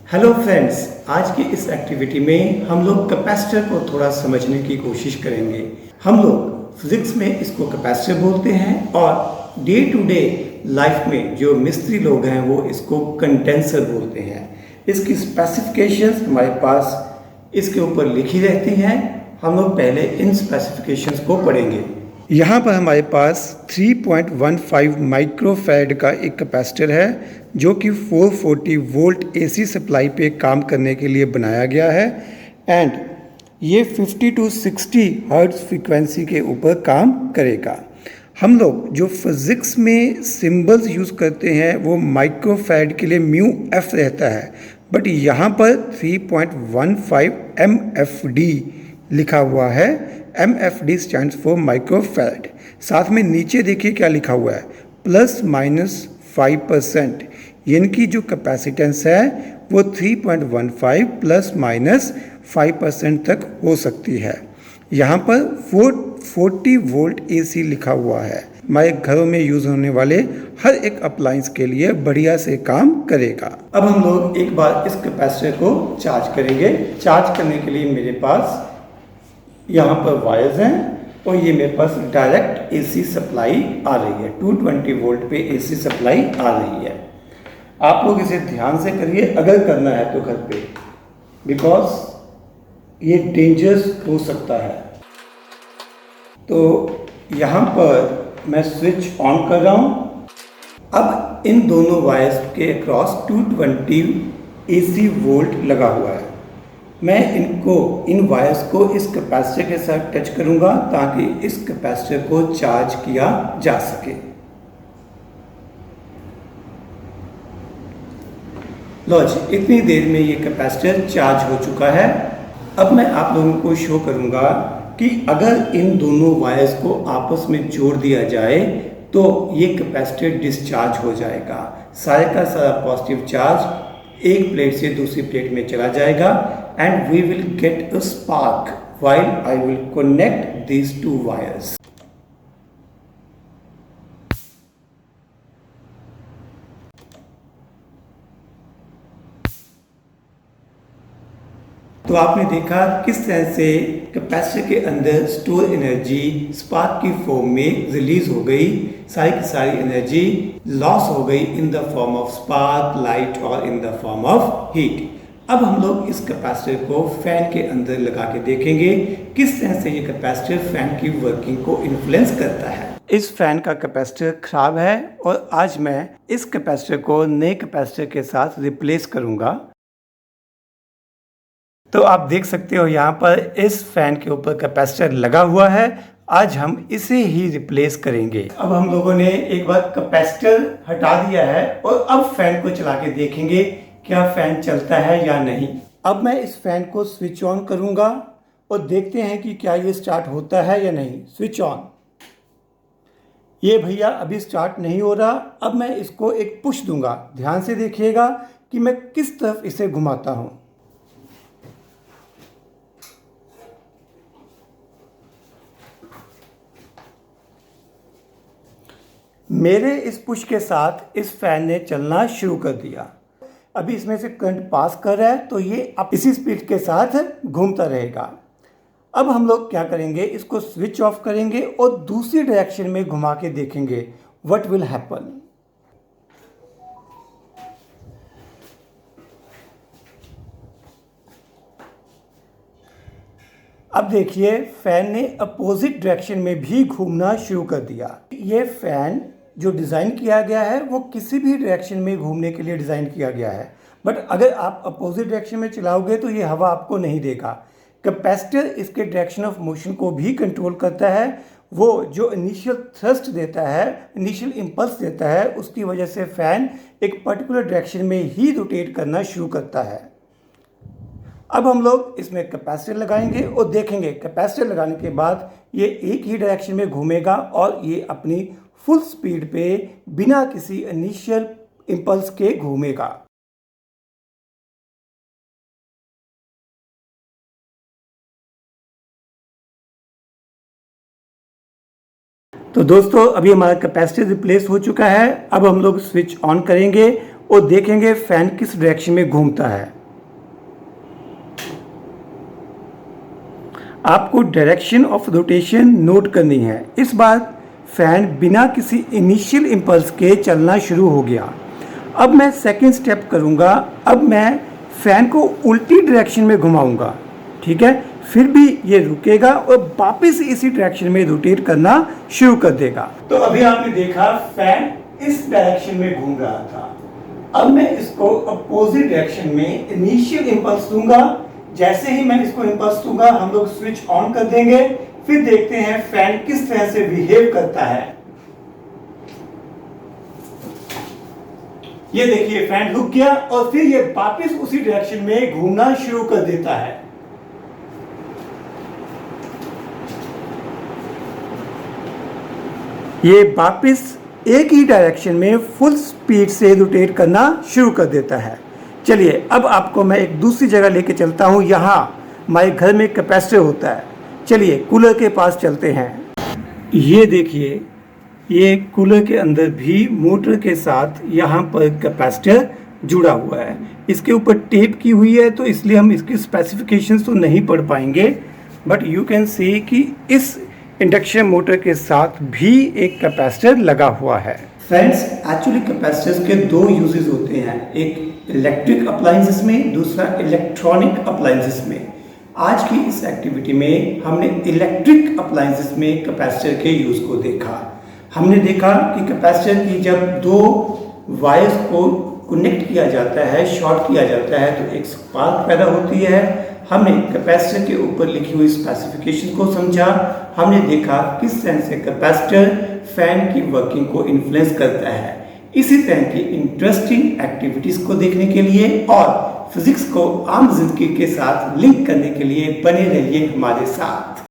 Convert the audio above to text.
Hello friends, आज की इस एक्टिविटी में हम लोग कैपेसिटर को थोड़ा समझने की कोशिश करेंगे। हम लोग फिजिक्स में इसको कैपेसिटर बोलते हैं और डे टू डे लाइफ में जो मिस्त्री लोग हैं वो इसको कंडेंसर बोलते हैं। इसकी स्पेसिफिकेशंस हमारे पास इसके ऊपर लिखी रहती हैं। हम लोग पहले इन स्पेसिफिकेशंस को पढ़ेंगे। यहाँ पर हमारे पास 3.15 माइक्रोफैराड का एक कैपेसिटर है जो कि 440 वोल्ट एसी सप्लाई पे काम करने के लिए बनाया गया है एंड ये 50 to 60 हर्ट्ज फ्रीक्वेंसी के ऊपर काम करेगा। हम लोग जो फिज़िक्स में सिंबल्स यूज़ करते हैं वो माइक्रोफैराड के लिए म्यू एफ रहता है, बट यहाँ पर 3.15 MFD लिखा हुआ है। MFD stands for microfarad. साथ में नीचे देखिए क्या लिखा हुआ है, ±5%, यानी कि जो कैपेसिटेंस है वो 3.15 ±5% तक हो सकती है। यहाँ पर 440 वोल्ट AC लिखा हुआ है। हमारे घरों में यूज़ होने वाले हर एक अप्लायंस के लिए बढ़िया से काम करेगा। अब हम लोग एक बार इस कैपेसिटर को चार्ज करेंगे। चार्ज करने के लिए मेरे पास यहाँ पर वायर्स हैं और ये मेरे पास डायरेक्ट AC सप्लाई आ रही है। 220 वोल्ट पे AC सप्लाई आ रही है। आप लोग इसे ध्यान से करिए अगर करना है तो घर पे, बिकॉज ये डेंजरस हो सकता है। तो यहाँ पर मैं स्विच ऑन कर रहा हूँ। अब इन दोनों वायर्स के अक्रॉस 220 AC वोल्ट लगा हुआ है। मैं इन वायर्स को इस कैपेसिटर के साथ टच करूंगा ताकि इस कैपेसिटर को चार्ज किया जा सके। लो जी, इतनी देर में ये कैपेसिटर चार्ज हो चुका है। अब मैं आप लोगों को शो करूंगा कि अगर इन दोनों वायर्स को आपस में जोड़ दिया जाए तो ये कैपेसिटर डिस्चार्ज हो जाएगा। सारे का सारा पॉजिटिव चार्ज एक प्लेट से दूसरी प्लेट में चला जाएगा and we will get a spark while I will connect these two wires. तो आपने देखा किस तरह से कैपेसिटर के अंदर स्टोर एनर्जी स्पार्क की फॉर्म में रिलीज हो गई। सारी की सारी एनर्जी लॉस हो गई in the form of spark, light और in the form of heat. अब हम लोग इस कैपेसिटर को फैन के अंदर लगा के देखेंगे किस तरह से ये कैपेसिटर फैन की वर्किंग को इन्फ्लुएंस करता है। इस फैन का कैपेसिटर खराब है और आज मैं इस कैपेसिटर को नए कैपेसिटर के साथ रिप्लेस करूंगा। तो आप देख सकते हो यहाँ पर इस फैन के ऊपर कैपेसिटर लगा हुआ है। आज हम इसे ही रिप्लेस करेंगे। अब हम लोगों ने एक बार कैपेसिटर हटा दिया है और अब फैन को चला के देखेंगे क्या फैन चलता है या नहीं। अब मैं इस फैन को स्विच ऑन करूंगा और देखते हैं कि क्या ये स्टार्ट होता है या नहीं। Switch on. ये भैया अभी स्टार्ट नहीं हो रहा। अब मैं इसको एक पुश दूंगा। ध्यान से देखिएगा कि मैं किस तरफ इसे घुमाता हूं। मेरे इस पुश के साथ इस फैन ने चलना शुरू कर दिया। अभी इसमें से करंट पास कर रहा है तो ये अब इसी स्पीड के साथ घूमता रहेगा। अब हम लोग क्या करेंगे, इसको स्विच ऑफ करेंगे और दूसरी डायरेक्शन में घुमा के देखेंगे व्हाट विल हैपन। अब देखिए फैन ने अपोजिट डायरेक्शन में भी घूमना शुरू कर दिया। ये फैन जो डिज़ाइन किया गया है वो किसी भी डायरेक्शन में घूमने के लिए डिज़ाइन किया गया है, बट अगर आप अपोजिट डायरेक्शन में चलाओगे तो ये हवा आपको नहीं देगा। कैपेसिटर इसके डायरेक्शन ऑफ मोशन को भी कंट्रोल करता है। वो जो इनिशियल थ्रस्ट देता है, इनिशियल इम्पल्स देता है, उसकी वजह से फैन एक पर्टिकुलर डायरेक्शन में ही रोटेट करना शुरू करता है। अब हम लोग इसमें कैपेसिटर लगाएंगे और देखेंगे कैपेसिटर लगाने के बाद ये एक ही डायरेक्शन में घूमेगा और ये अपनी फुल स्पीड पे बिना किसी इनिशियल इम्पल्स के घूमेगा। तो दोस्तों अभी हमारा कैपेसिटर रिप्लेस हो चुका है। अब हम लोग स्विच ऑन करेंगे और देखेंगे फैन किस डायरेक्शन में घूमता है। आपको डायरेक्शन ऑफ रोटेशन नोट करनी है। इस बार फैन बिना किसी इनिशियल इम्पल्स के चलना शुरू हो गया। अब मैं सेकंड स्टेप करूंगा। अब मैं फैन को उल्टी डायरेक्शन में घुमाऊंगा, ठीक है। फिर भी ये रुकेगा और वापस इसी डायरेक्शन में रोटेट करना शुरू कर देगा। तो अभी आपने देखा फैन इस डायरेक्शन में घूम रहा था। अब मैं इसको अपोजिट डायरेक्शन में इनिशियल इंपल्स दूंगा। जैसे ही मैं इसको इंपल्स दूंगा हम लोग स्विच ऑन कर देंगे, फिर देखते हैं फैन किस तरह से बिहेव करता है। ये देखिए फैन रुक गया और फिर ये वापस उसी डायरेक्शन में घूमना शुरू कर देता है। ये वापस एक ही डायरेक्शन में फुल स्पीड से रोटेट करना शुरू कर देता है। चलिए अब आपको मैं एक दूसरी जगह लेके चलता हूँ। यहाँ हमारे घर में कैपेसिटर होता है। चलिए कूलर के पास चलते हैं। ये देखिए, ये कूलर के अंदर भी मोटर के साथ यहाँ पर कैपेसिटर जुड़ा हुआ है। इसके ऊपर टेप की हुई है, तो इसलिए हम इसकी स्पेसिफिकेशंस तो नहीं पढ़ पाएंगे, बट यू कैन सी कि इस इंडक्शन मोटर के साथ भी एक कैपेसिटर लगा हुआ है। फ्रेंड्स, एक्चुअली कैपेसिटर्स के दो यूजेस होते हैं, एक इलेक्ट्रिक अप्लायंसेस में, दूसरा इलेक्ट्रॉनिक अप्लायंसेस में। आज की इस एक्टिविटी में हमने इलेक्ट्रिक अप्लायंसेस में कैपेसिटर के यूज को देखा। हमने देखा कि कैपेसिटर की जब दो वायर्स को कनेक्ट किया जाता है, शॉर्ट किया जाता है, तो एक स्पार्क पैदा होती है। हमने कैपेसिटर के ऊपर लिखी हुई स्पेसिफिकेशन को समझा। हमने देखा किस तरह से कैपेसिटर फैन की वर्किंग को इन्फ्लुएंस करता है। इसी तरह की इंटरेस्टिंग एक्टिविटीज को देखने के लिए और फिजिक्स को आम जिंदगी के साथ लिंक करने के लिए बने रहिए हमारे साथ।